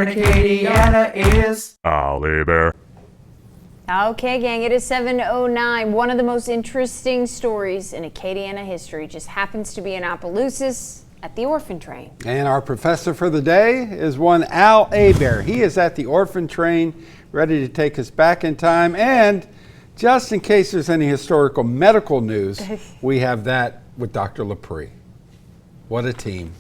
in Acadiana is Ollie Bear. Okay, gang, it is 7:09. One of the most interesting stories in Acadiana history just happens to be in Opelousas at the Orphan Train. And our professor for the day is one Al Abear. He is at the Orphan Train, ready to take us back in time. And just in case there's any historical medical news, we have that with Dr. Liprie. What a team.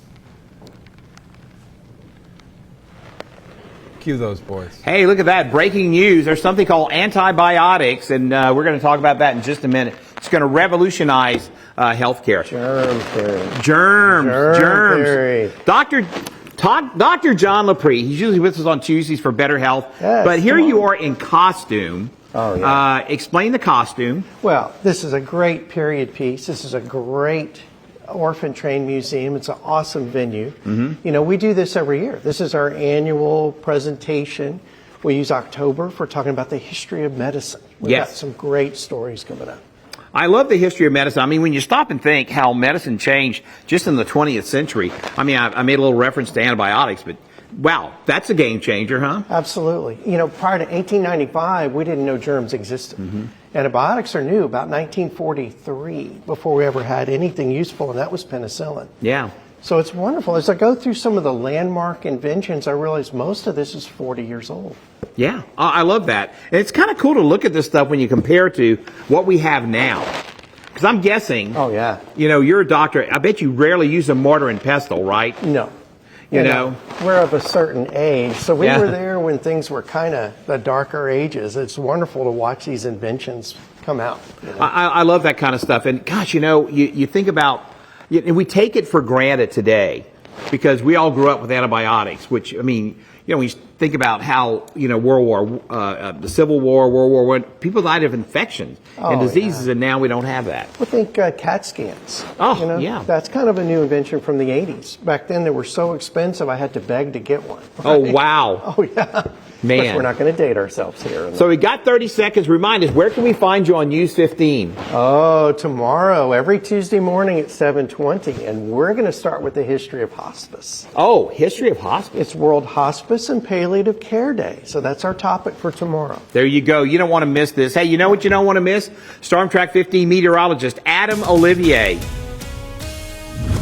Cue those boys. Hey, look at that. Breaking news. There's something called antibiotics, and we're going to talk about that in just a minute. It's going to revolutionize healthcare. Germ theory. Germs. Dr. Jon Liprie, he's usually with us on Tuesdays for better health, Yes, but here you are in costume. Oh, yeah. Explain the costume. Well, this is a great period piece. This is a great Orphan Train Museum. It's an awesome venue. Mm-hmm. You know, we do this every year. This is our annual presentation. We use October for talking about the history of medicine. We've got some great stories coming up. I love the history of medicine. I mean, when you stop and think how medicine changed just in the 20th century, I mean, I made a little reference to antibiotics, but wow, that's a game changer, huh? Absolutely. You know, prior to 1895, we didn't know germs existed. Mm-hmm. Antibiotics are new about 1943 before we ever had anything useful, and that was penicillin. Yeah. So it's wonderful. As I go through some of the landmark inventions, I realize most of this is 40 years old. Yeah, I love that. And it's kind of cool to look at this stuff when you compare it to what we have now. Because I'm guessing, Oh, yeah. you know, you're a doctor. I bet you rarely use a mortar and pestle, right? No. You know? We're of a certain age, so we Yeah. were there when things were kind of the darker ages. It's wonderful to watch these inventions come out. You know? I love that kind of stuff. And gosh, you know, you think about, and we take it for granted today because we all grew up with antibiotics, which, I mean, you know, when you think about how, you know, the Civil War, World War I, people died of infections and diseases, and now we don't have that. I think CAT scans. Oh, you know, yeah. That's kind of a new invention from the 80s. Back then, they were so expensive, I had to beg to get one. Oh, wow. Oh, yeah. Man. Of course, we're not going to date ourselves here. So we got 30 seconds. Remind us, where can we find you on News 15? Oh, tomorrow, every Tuesday morning at 7:20, and we're going to start with the history of hospice. Oh, history of hospice. It's World Hospice and Palliative Care Day, so that's our topic for tomorrow. There you go. You don't want to miss this. Hey, you know what you don't want to miss? Storm Track 15 meteorologist Adam Olivier.